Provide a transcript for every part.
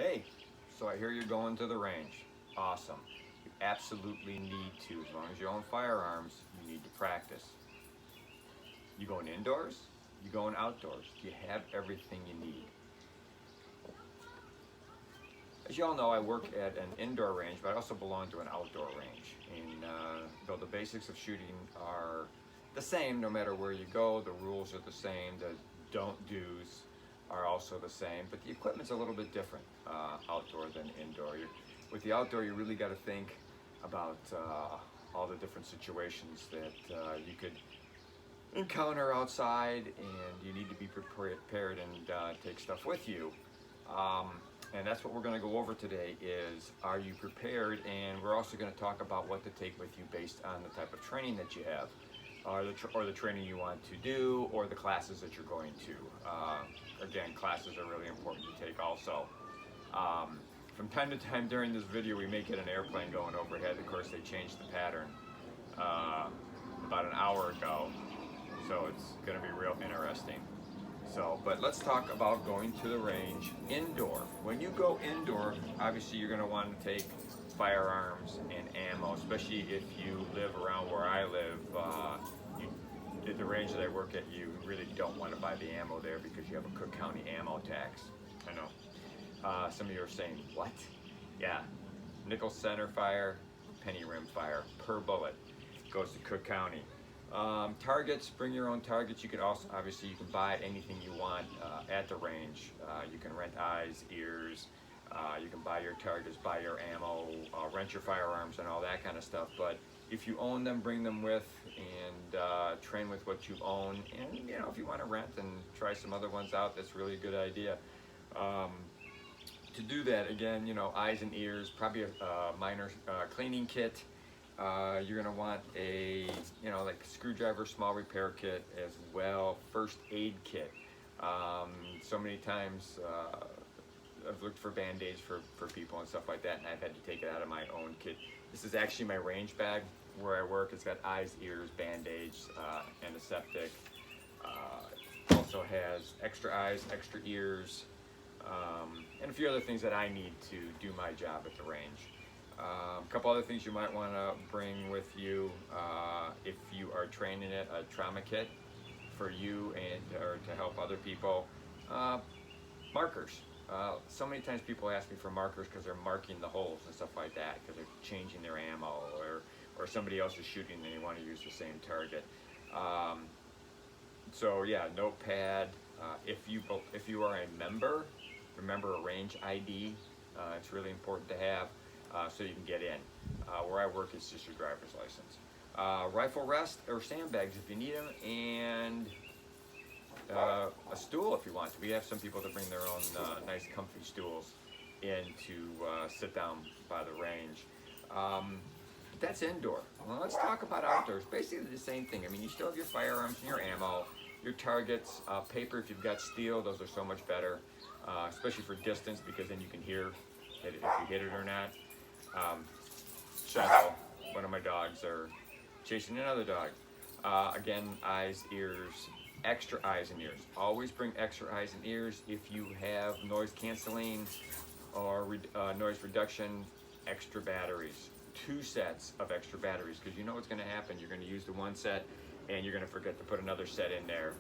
Hey, so I hear you're going to the range. Awesome. You absolutely need to. As long as you own firearms, you need to practice. You going indoors? You going outdoors? Do you have everything you need? As you all know, I work at an indoor range, but I also belong to an outdoor range. And though the basics of shooting are the same no matter where you go, the rules are the same, the don't do's are also the same, but the equipment's a little bit different outdoor than indoor. With the outdoor, you really got to think about all the different situations that you could encounter outside, and you need to be prepared and take stuff with you. Um, and that's what we're going to go over today is, are you prepared? And we're also going to talk about what to take with you based on the type of training that you have, or the training you want to do, or the classes that you're going to. Again, classes are really important to take also. From time to time during this video, we may get an airplane going overhead. Of course, they changed the pattern about an hour ago, so it's going to be real interesting. So, but let's talk about going to the range indoor. When you go indoor, obviously you're going to want to take firearms and ammo, especially if you live around where I live. At the range that I work at, you really don't want to buy the ammo there because you have a Cook County ammo tax. I know. Some of you are saying, what? Yeah, nickel center fire, penny rim fire per bullet goes to Cook County. Targets, bring your own targets. You can also, obviously, you can buy anything you want at the range. You can rent eyes, ears, you can buy your targets, buy your ammo, rent your firearms and all that kind of stuff. But if you own them, bring them with, and train with what you own. And, you know, if you want to rent and try some other ones out, that's really a good idea. To do that, again, you know, eyes and ears, probably a minor cleaning kit. You're going to want a, you know, like screwdriver, small repair kit as well, first aid kit. So many times I've looked for band-aids for people and stuff like that, and I've had to take it out of my own kit. This is actually my range bag where I work. It's got eyes, ears, band-aids, antiseptic. Also has extra eyes, extra ears, and a few other things that I need to do my job at the range. A couple other things you might want to bring with you if you are training it: a trauma kit for you and or to help other people. Markers. So many times people ask me for markers because they're marking the holes and stuff like that because they're changing their ammo, or somebody else is shooting and they want to use the same target. So yeah, notepad. If you are a member, remember a range ID. It's really important to have. So you can get in. Where I work, it's just your driver's license. Rifle rest or sandbags if you need them, and a stool if you want to. We have some people that bring their own nice comfy stools in to sit down by the range. That's indoor. Well, let's talk about outdoors. Basically the same thing. I mean, you still have your firearms and your ammo, your targets, paper if you've got steel. Those are so much better, especially for distance, because then you can hear if you hit it or not. Shadow, one of my dogs, are chasing another dog. Again, eyes, ears, extra eyes and ears. Always bring extra eyes and ears. If you have noise canceling or noise reduction, extra batteries. 2 sets of extra batteries, because you know what's going to happen. You're going to use the one set and you're going to forget to put another set in there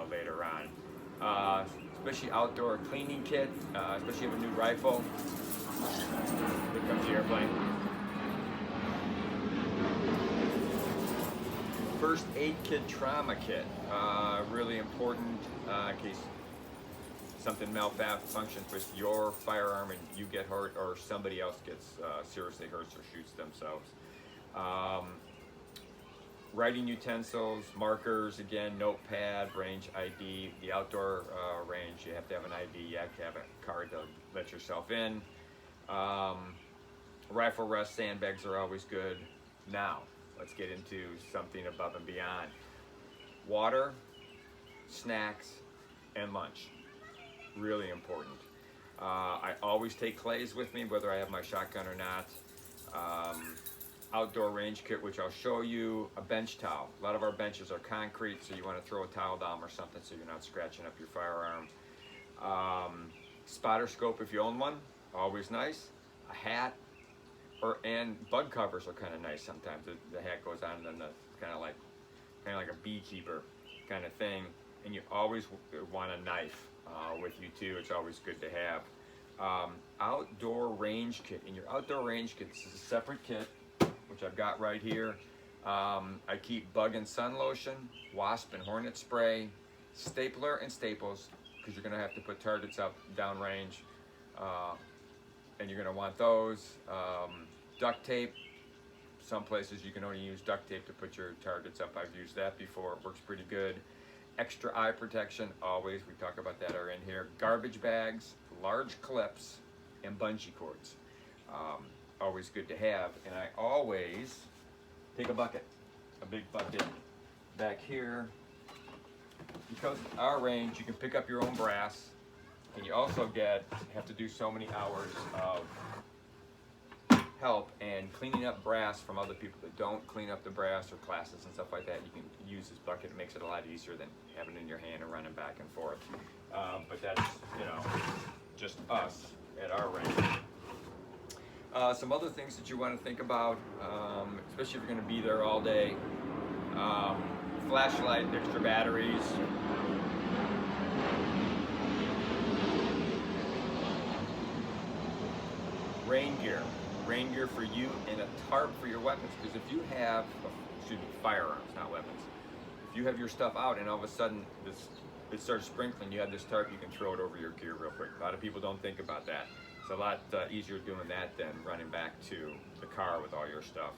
later on. Especially outdoor cleaning kit, especially if you have a new rifle. Here comes the airplane. First aid kit, trauma kit, really important in case something malfunctions with your firearm and you get hurt, or somebody else gets seriously hurt or shoots themselves. Writing utensils, markers, again, notepad, range ID. The outdoor range, you have to have an ID, you have to have a card to let yourself in. Rifle rest, sandbags are always good. Now, let's get into something above and beyond. Water, snacks, and lunch. Really important. I always take clays with me, whether I have my shotgun or not. Outdoor range kit, which I'll show you. A bench towel. A lot of our benches are concrete, so you want to throw a towel down or something so you're not scratching up your firearm. Spotter scope if you own one, always nice. A hat, and bug covers are kind of nice sometimes. The hat goes on, and then the kind of like a beekeeper kind of thing. And you always want a knife with you too. It's always good to have. Outdoor range kit. In your outdoor range kit, this is a separate kit, which I've got right here. I keep bug and sun lotion, wasp and hornet spray, stapler and staples, because you're going to have to put targets up downrange, and you're going to want those. Duct tape. Some places you can only use duct tape to put your targets up. I've used that before. It works pretty good. Extra eye protection, always. We talk about that are in here. Garbage bags, large clips, and bungee cords. Always good to have. And I always take a bucket, a big bucket back here. Because our range, you can pick up your own brass, and you also have to do so many hours of help and cleaning up brass from other people that don't clean up the brass or classes and stuff like that. You can use this bucket. It makes it a lot easier than having it in your hand and running back and forth. But that's, just us at our range. Some other things that you want to think about, especially if you're going to be there all day. Flashlight, extra batteries. Rain gear for you, and a tarp for your weapons. Because if you have, firearms, not weapons. If you have your stuff out and all of a sudden it starts sprinkling, you have this tarp, you can throw it over your gear real quick. A lot of people don't think about that. It's a lot easier doing that than running back to the car with all your stuff.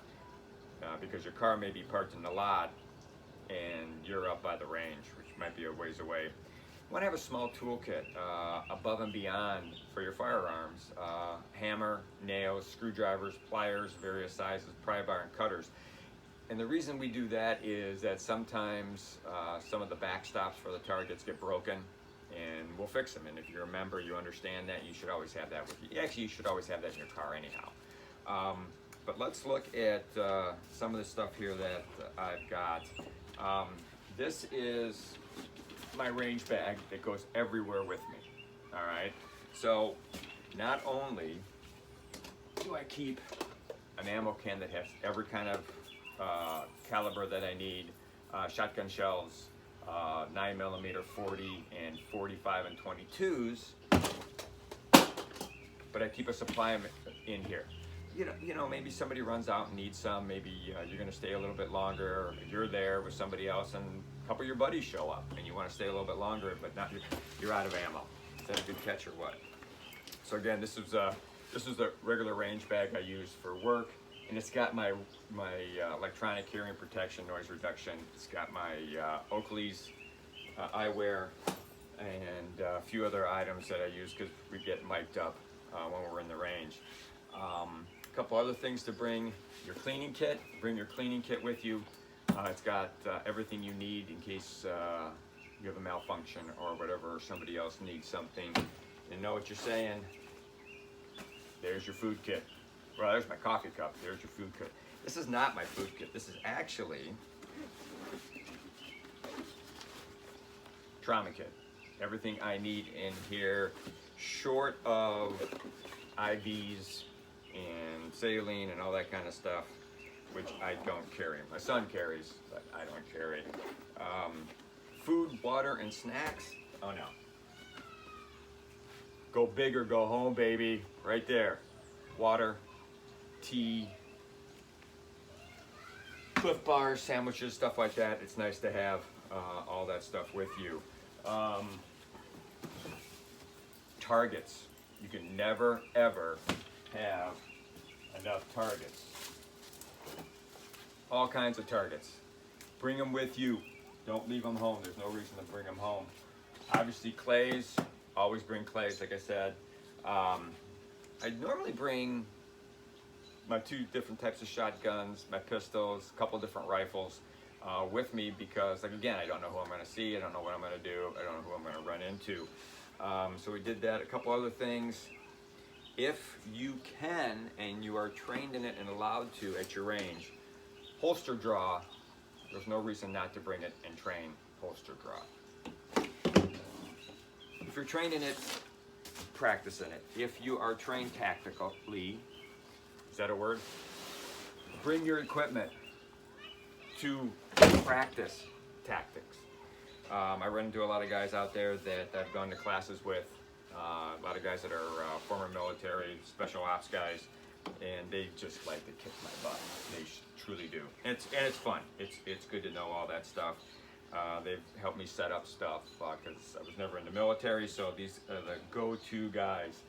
Because your car may be parked in the lot and you're up by the range, which might be a ways away. You want to have a small toolkit above and beyond for your firearms. Hammer, nails, screwdrivers, pliers, various sizes, pry bar, and cutters. And the reason we do that is that sometimes some of the backstops for the targets get broken, and we'll fix them. And if you're a member, you understand that. You should always have that with you. Actually, you should always have that in your car anyhow. But let's look at some of the stuff here that I've got. This is my range bag that goes everywhere with me. All right. So not only do I keep an ammo can that has every kind of caliber that I need, shotgun shells, 9mm, 40, and 45 and 22s, but I keep a supply of in here. Maybe somebody runs out and needs some. Maybe you're going to stay a little bit longer. Or you're there with somebody else, and a couple of your buddies show up, and you want to stay a little bit longer, but not you're out of ammo. Is that a good catch or what? So again, this is the regular range bag I use for work, and it's got my electronic hearing protection, noise reduction. It's got my Oakley's eyewear, and a few other items that I use because we get mic'd up when we're in the range. A couple other things to bring: your cleaning kit. Bring your cleaning kit with you. It's got everything you need in case you have a malfunction or whatever, or somebody else needs something. You know what you're saying? There's your food kit. Well, there's my coffee cup. There's your food kit. This is not my food kit. This is actually trauma kit. Everything I need in here, short of IVs and saline and all that kind of stuff, which I don't carry. My son carries, but I don't carry. Food, water, and snacks. Oh no. Go big or go home, baby. Right there. Water, tea, Cliff bars, sandwiches, stuff like that. It's nice to have all that stuff with you. Targets. You can never, ever have enough targets. All kinds of targets. Bring them with you. Don't leave them home. There's no reason to bring them home. Obviously, clays. Always bring clays, like I said. I normally bring my 2 different types of shotguns, my pistols, a couple different rifles with me because, like, again, I don't know who I'm going to see. I don't know what I'm going to do. I don't know who I'm going to run into. So we did that. A couple other things. If you can and you are trained in it and allowed to at your range, holster draw. There's no reason not to bring it and train holster draw. If you're trained in it, practicing it. If you are trained tactically, is that a word? Bring your equipment to practice tactics. I run into a lot of guys out there that I've gone to classes with, a lot of guys that are former military, special ops guys, and they just like to kick my butt. They truly do. And it's fun. It's good to know all that stuff. They've helped me set up stuff because I was never in the military, so these are the go-to guys.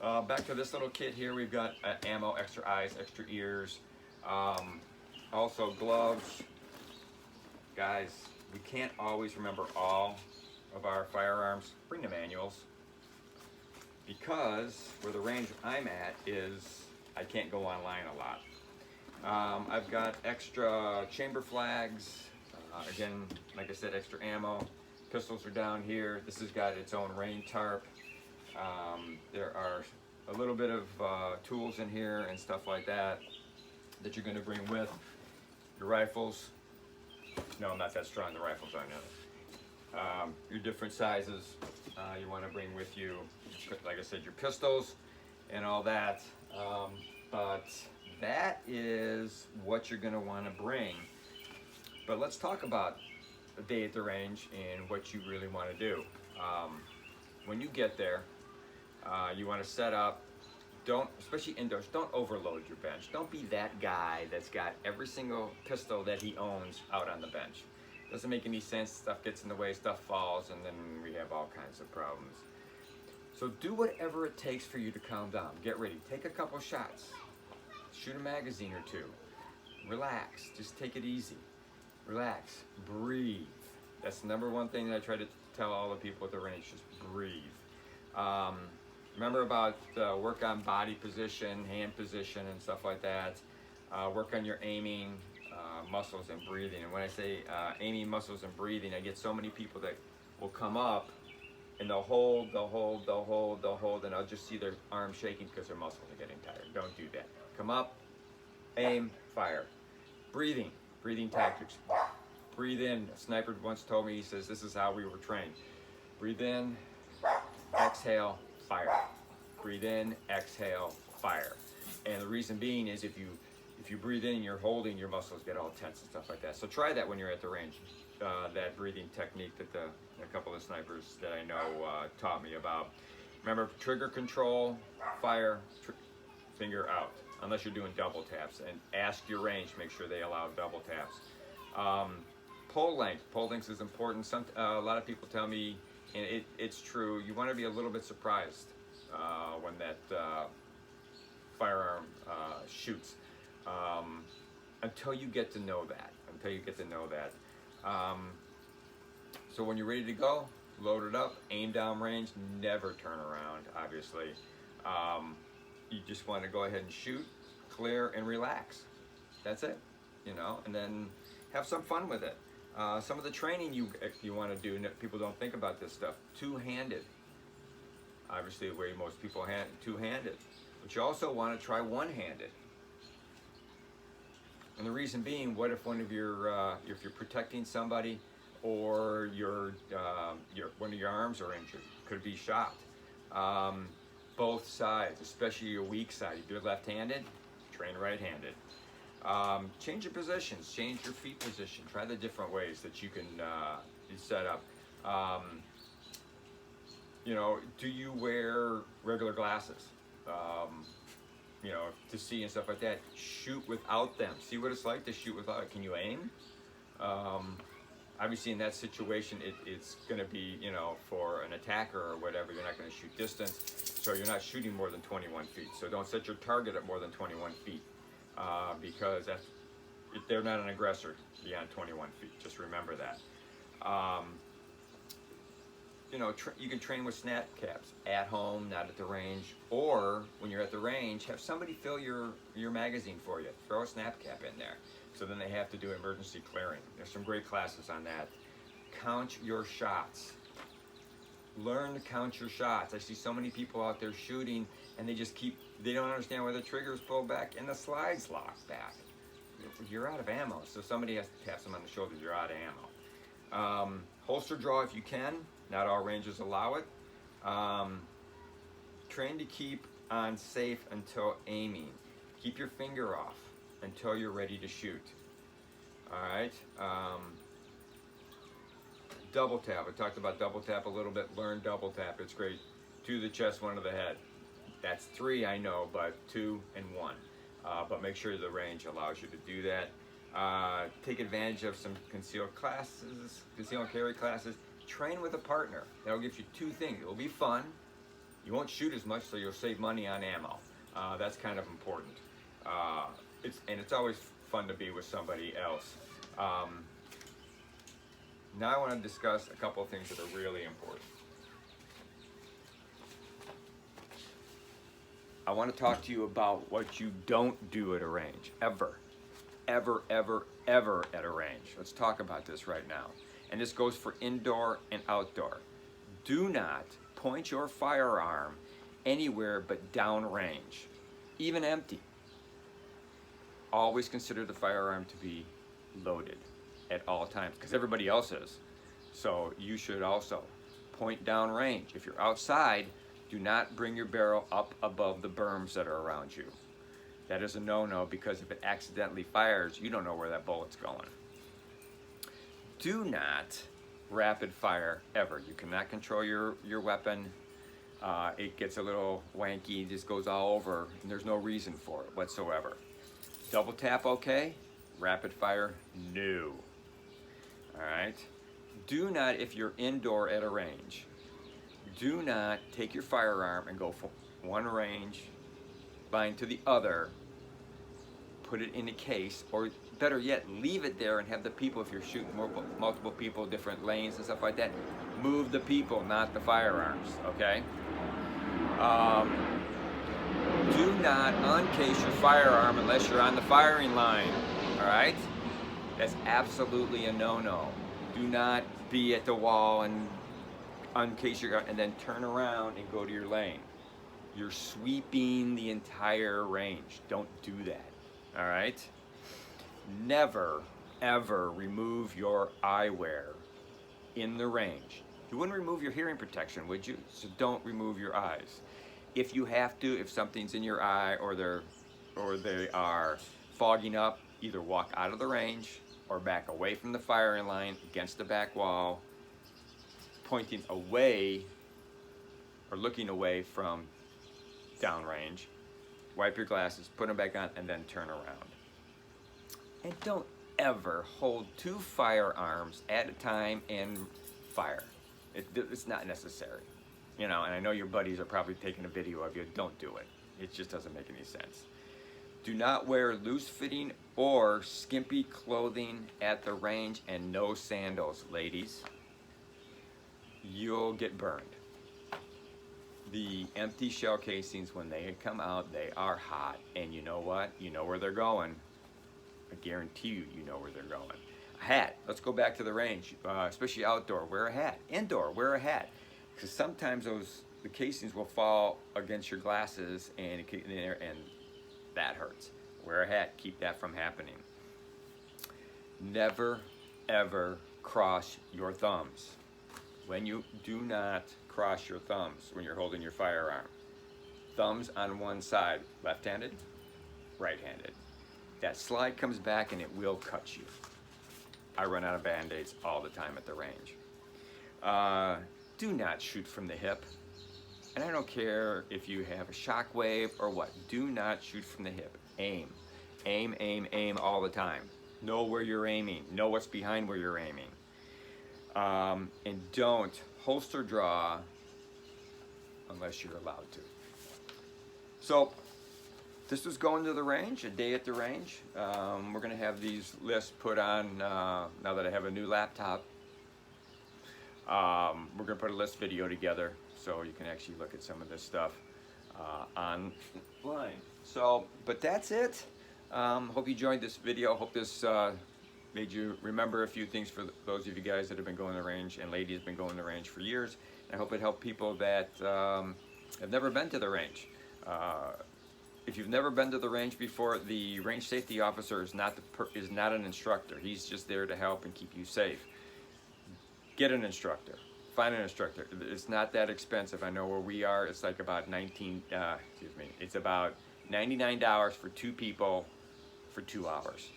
Back to this little kit here, we've got ammo, extra eyes, extra ears, also gloves. Guys, we can't always remember all of our firearms. Bring the manuals, because where the range I'm at is I can't go online a lot. I've got extra chamber flags, again, like I said, extra ammo. Pistols are down here. This has got its own rain tarp. There are a little bit of tools in here and stuff like that you're going to bring with your rifles. No, I'm not that strong. The rifles aren't in it. Your different sizes you want to bring with you. Like I said, your pistols and all that. But that is what you're going to want to bring. But let's talk about a day at the range and what you really want to do. When you get there, you want to set up. Don't, especially indoors, don't overload your bench. Don't be that guy that's got every single pistol that he owns out on the bench. Doesn't make any sense. Stuff gets in the way, stuff falls, and then we have all kinds of problems. So do whatever it takes for you to calm down. Get ready. Take a couple shots. Shoot a magazine or two. Relax. Just take it easy. Relax. Breathe. That's the number one thing that I try to tell all the people at the range. Just breathe. Remember about work on body position, hand position, and stuff like that. Work on your aiming, muscles, and breathing. And when I say aiming, muscles, and breathing, I get so many people that will come up and they'll hold, and I'll just see their arms shaking because their muscles are getting tired. Don't do that. Come up, aim, fire. Breathing tactics. Breathe in. A sniper once told me, he says, this is how we were trained. Breathe in, exhale, fire. Breathe in, exhale, fire. And the reason being is if you breathe in and you're holding, your muscles get all tense and stuff like that. So try that when you're at the range. That breathing technique that a couple of snipers that I know taught me about. Remember, trigger control, fire, finger out. Unless you're doing double taps, and ask your range, make sure they allow double taps. Pull length. Pull length is important. A lot of people tell me, and it's true, you want to be a little bit surprised when that firearm shoots, until you get to know that. So when you're ready to go, load it up, aim down range, never turn around, obviously. You just want to go ahead and shoot, clear, and relax. That's it, and then have some fun with it. Some of the training you want to do, people don't think about this stuff, two-handed. Obviously, the way most people two-handed. But you also want to try one-handed. And the reason being, what if one of your, if you're protecting somebody, or one of your arms are injured, could be shot. Both sides, especially your weak side. If you're left-handed, train right-handed. Change your positions, change your feet position. Try the different ways that you can set up. Do you wear regular glasses? To see and stuff like that. Shoot without them. See what it's like to shoot without it. Can you aim? Obviously, in that situation, it's going to be, for an attacker or whatever, you're not going to shoot distance. So you're not shooting more than 21 feet. So don't set your target at more than 21 feet. Because they're not an aggressor beyond 21 feet. Just remember that. You can train with snap caps at home, not at the range, or when you're at the range, have somebody fill your magazine for you. Throw a snap cap in there. So then they have to do emergency clearing. There's some great classes on that. Count your shots. Learn to count your shots. I see so many people out there shooting, and they don't understand why the triggers pull back and the slides lock back. You're out of ammo, so somebody has to tap them on the shoulder. You're out of ammo. Holster draw if you can. Not all ranges allow it. Train to keep on safe until aiming. Keep your finger off until you're ready to shoot. All right. Double tap. I talked about double tap a little bit. Learn double tap. It's great. 2 to the chest, 1 to the head. That's 3, I know, but 2 and 1. But make sure the range allows you to do that. Take advantage of some concealed classes, conceal and carry classes. Train with a partner. That'll give you 2 things. It'll be fun. You won't shoot as much, so you'll save money on ammo. That's kind of important. It's always fun to be with somebody else. Now I want to discuss a couple of things that are really important. I want to talk to you about what you don't do at a range, ever, ever, ever, ever at a range. Let's talk about this right now. And this goes for indoor and outdoor. Do not point your firearm anywhere but downrange, even empty. Always consider the firearm to be loaded at all times, because everybody else is. So you should also point downrange. If you're outside, do not bring your barrel up above the berms that are around you. That is a no-no, because if it accidentally fires, you don't know where that bullet's going. Do not rapid fire ever. You cannot control your weapon. It gets a little wanky, just goes all over, and there's no reason for it whatsoever. Double tap, okay? Rapid fire, no. All right? Do not, if you're indoor at a range, do not take your firearm and go from one range line to the other, put it in a case, or better yet, leave it there and have the people, if you're shooting multiple people, different lanes and stuff like that, move the people, not the firearms, okay? Do not uncase your firearm unless you're on the firing line, all right? That's absolutely a no-no. Do not be at the wall and uncase your gun and then turn around and go to your lane. You're sweeping the entire range. Don't do that, all right? Never, ever remove your eyewear in the range. You wouldn't remove your hearing protection, would you? So don't remove your eyes. If you have to, if something's in your eye or they are fogging up, either walk out of the range or back away from the firing line against the back wall, pointing away or looking away from downrange. Wipe your glasses, put them back on, and then turn around. And don't ever hold 2 firearms at a time and fire. It's not necessary. You know, and I know your buddies are probably taking a video of you. Don't do it. It just doesn't make any sense. Do not wear loose-fitting or skimpy clothing at the range, and no sandals, ladies. You'll get burned. The empty shell casings, when they come out, they are hot. And you know what? You know where they're going. I guarantee you know where they're going. A hat. Let's go back to the range, especially outdoor. Wear a hat. Indoor, wear a hat. Because sometimes the casings will fall against your glasses and that hurts. Wear a hat. Keep that from happening. Never, ever cross your thumbs. When you do not cross your thumbs when you're holding your firearm. Thumbs on one side, left-handed, right-handed. That slide comes back and it will cut you. I run out of Band-Aids all the time at the range. Do not shoot from the hip. And I don't care if you have a shockwave or what. Do not shoot from the hip. Aim. Aim, aim, aim all the time. Know where you're aiming. Know what's behind where you're aiming. And don't holster draw unless you're allowed to. So this was going to the range, a day at the range. We're going to have these lists put on now that I have a new laptop. We're going to put a list video together so you can actually look at some of this stuff online. So, but that's it. Hope you enjoyed this video. Hope this made you remember a few things for those of you guys that have been going to the range, and ladies have been going to the range for years. And I hope it helped people that have never been to the range. If you've never been to the range before, the range safety officer is not an instructor. He's just there to help and keep you safe. Get an instructor. find an instructor. It's not that expensive. I know where we are, it's like about it's about $99 for 2 people for 2 hours.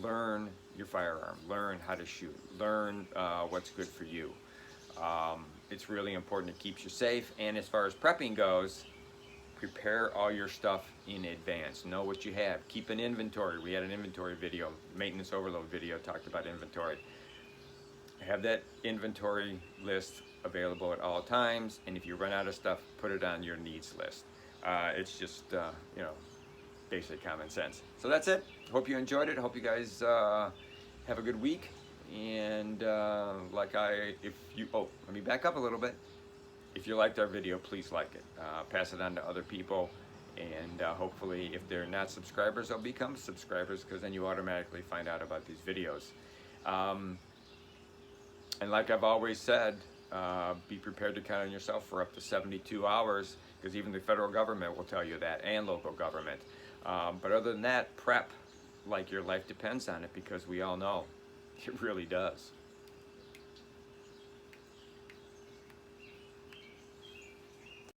Learn your firearm, learn how to shoot, learn what's good for you. It's really important. It keeps you safe. And as far as prepping goes, prepare all your stuff in advance. Know what you have. Keep an inventory. We had an inventory video, maintenance overload video, talked about inventory. Have that inventory list available at all times, and if you run out of stuff, put it on your needs list. It's just basic common sense. So that's it. Hope you enjoyed it. Hope you guys have a good week. And let me back up a little bit. If you liked our video, please like it. Pass it on to other people, and hopefully if they're not subscribers, they'll become subscribers, because then you automatically find out about these videos. And like I've always said, be prepared to count on yourself for up to 72 hours, because even the federal government will tell you that, and local government. But other than that, prep like your life depends on it, because we all know it really does.